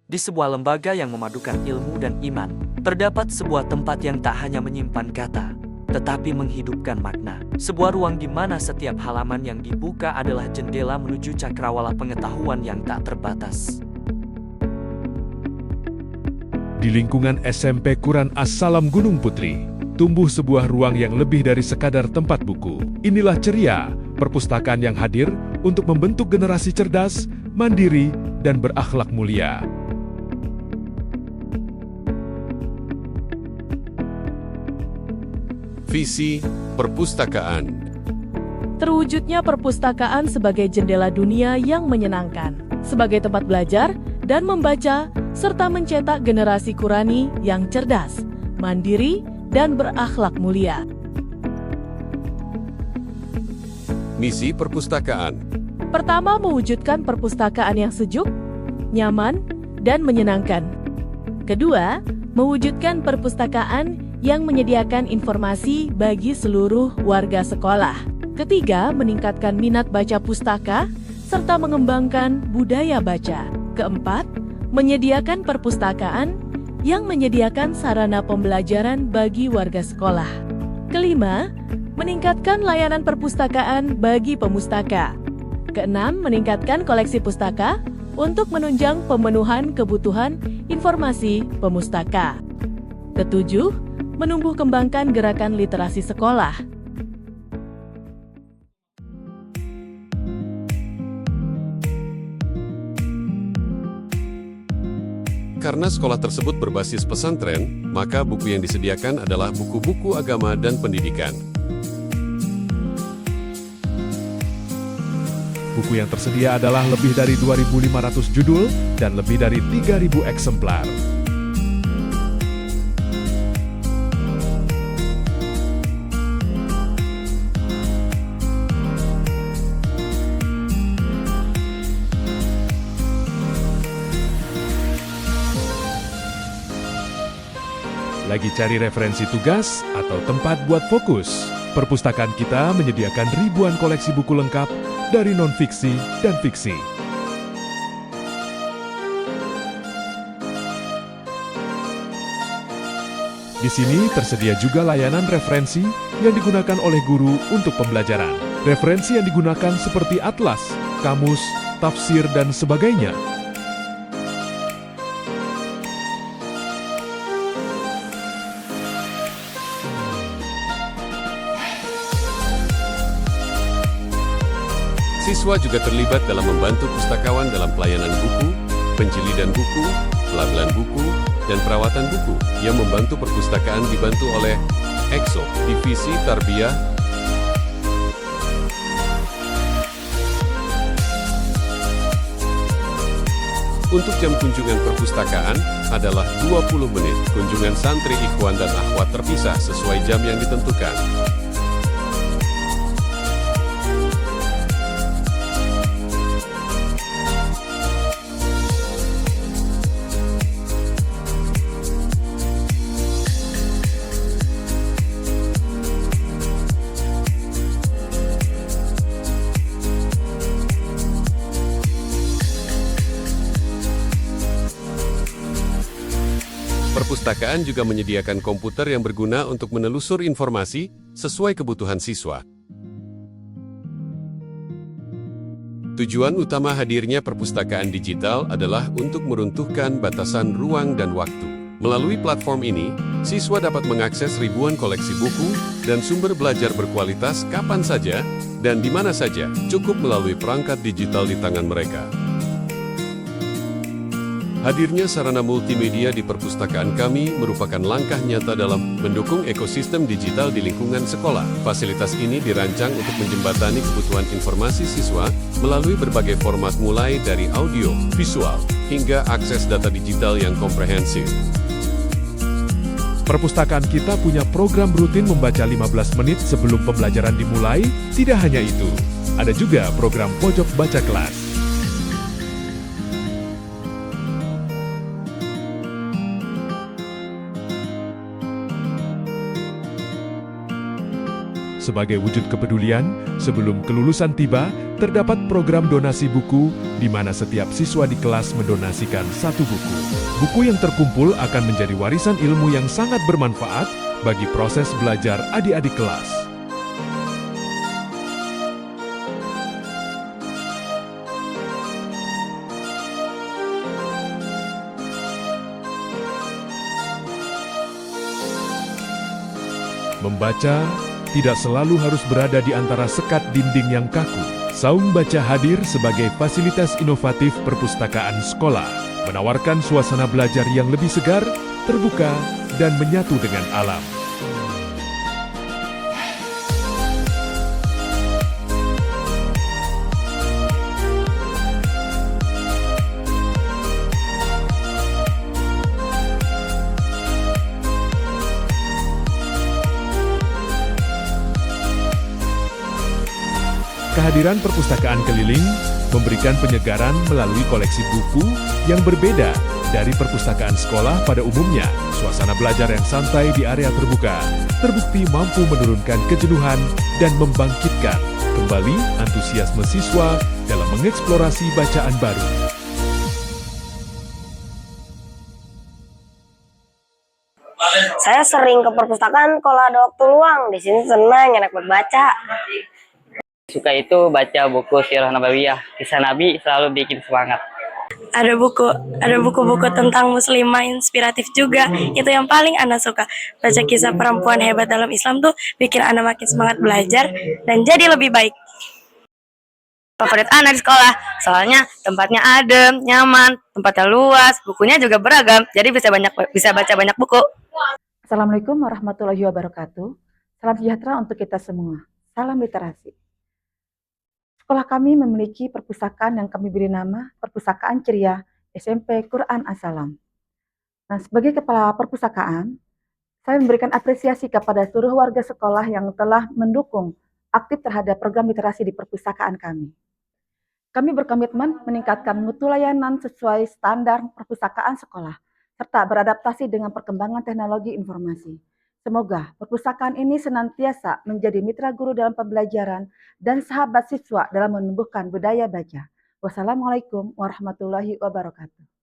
Di sebuah lembaga yang memadukan ilmu dan iman, terdapat sebuah tempat yang tak hanya menyimpan kata, tetapi menghidupkan makna. Sebuah ruang di mana setiap halaman yang dibuka adalah jendela menuju cakrawala pengetahuan yang tak terbatas. Di lingkungan SMP Quran As-Salam Gunung Putri, tumbuh sebuah ruang yang lebih dari sekadar tempat buku. Inilah ceria, perpustakaan yang hadir untuk membentuk generasi cerdas, mandiri, dan berakhlak mulia. Visi perpustakaan. Terwujudnya perpustakaan sebagai jendela dunia yang menyenangkan, sebagai tempat belajar dan membaca, serta mencetak generasi Qurani yang cerdas, mandiri, dan berakhlak mulia. Misi perpustakaan. Pertama, mewujudkan perpustakaan yang sejuk, nyaman, dan menyenangkan. Kedua, mewujudkan perpustakaan yang menyediakan informasi bagi seluruh warga sekolah. Ketiga, meningkatkan minat baca pustaka, serta mengembangkan budaya baca. Keempat, menyediakan perpustakaan yang menyediakan sarana pembelajaran bagi warga sekolah. Kelima, meningkatkan layanan perpustakaan bagi pemustaka. Keenam, meningkatkan koleksi pustaka untuk menunjang pemenuhan kebutuhan informasi pemustaka. Ketujuh, menumbuh kembangkan gerakan literasi sekolah. Karena sekolah tersebut berbasis pesantren, maka buku yang disediakan adalah buku-buku agama dan pendidikan. Buku yang tersedia adalah lebih dari 2.500 judul dan lebih dari 3.000 eksemplar. Lagi cari referensi tugas atau tempat buat fokus? Perpustakaan kita menyediakan ribuan koleksi buku lengkap dari non-fiksi dan fiksi. Di sini tersedia juga layanan referensi yang digunakan oleh guru untuk pembelajaran. Referensi yang digunakan seperti atlas, kamus, tafsir, dan sebagainya. Siswa juga terlibat dalam membantu pustakawan dalam pelayanan buku, penjilidan buku, pelabelan buku, dan perawatan buku yang membantu perpustakaan dibantu oleh EXO, Divisi Tarbiyah. Untuk jam kunjungan perpustakaan adalah 20 menit. Kunjungan santri ikhwan dan akhwat terpisah sesuai jam yang ditentukan. Perpustakaan juga menyediakan komputer yang berguna untuk menelusur informasi sesuai kebutuhan siswa. Tujuan utama hadirnya perpustakaan digital adalah untuk meruntuhkan batasan ruang dan waktu. Melalui platform ini, siswa dapat mengakses ribuan koleksi buku dan sumber belajar berkualitas kapan saja dan di mana saja, cukup melalui perangkat digital di tangan mereka. Hadirnya sarana multimedia di perpustakaan kami merupakan langkah nyata dalam mendukung ekosistem digital di lingkungan sekolah. Fasilitas ini dirancang untuk menjembatani kebutuhan informasi siswa melalui berbagai format mulai dari audio, visual, hingga akses data digital yang komprehensif. Perpustakaan kita punya program rutin membaca 15 menit sebelum pembelajaran dimulai. Tidak hanya itu, ada juga program pojok baca kelas. Sebagai wujud kepedulian, sebelum kelulusan tiba, terdapat program donasi buku di mana setiap siswa di kelas mendonasikan satu buku. Buku yang terkumpul akan menjadi warisan ilmu yang sangat bermanfaat bagi proses belajar adik-adik kelas. Membaca tidak selalu harus berada di antara sekat dinding yang kaku. Saung Baca hadir sebagai fasilitas inovatif perpustakaan sekolah, menawarkan suasana belajar yang lebih segar, terbuka, dan menyatu dengan alam. Kehadiran perpustakaan keliling memberikan penyegaran melalui koleksi buku yang berbeda dari perpustakaan sekolah pada umumnya. Suasana belajar yang santai di area terbuka terbukti mampu menurunkan kejenuhan dan membangkitkan kembali antusiasme siswa dalam mengeksplorasi bacaan baru. Saya sering ke perpustakaan kalau ada waktu luang. Di sini senang, enak buat baca. Suka itu baca buku Sirah Nabawiyah. Kisah Nabi selalu bikin semangat. Ada buku-buku tentang muslimah inspiratif juga. Itu yang paling Ana suka. Baca kisah perempuan hebat dalam Islam tuh bikin Ana makin semangat belajar dan jadi lebih baik. Favorit anak di sekolah, soalnya tempatnya adem, nyaman, tempatnya luas, bukunya juga beragam, jadi bisa baca banyak buku. Assalamualaikum warahmatullahi wabarakatuh. Salam sejahtera untuk kita semua. Salam literasi. Sekolah kami memiliki perpustakaan yang kami beri nama Perpustakaan Ceria SMP Quran As-Salam. Nah, sebagai kepala perpustakaan, saya memberikan apresiasi kepada seluruh warga sekolah yang telah mendukung aktif terhadap program literasi di perpustakaan kami. Kami berkomitmen meningkatkan mutu layanan sesuai standar perpustakaan sekolah, serta beradaptasi dengan perkembangan teknologi informasi. Semoga perpustakaan ini senantiasa menjadi mitra guru dalam pembelajaran dan sahabat siswa dalam menumbuhkan budaya baca. Wassalamualaikum warahmatullahi wabarakatuh.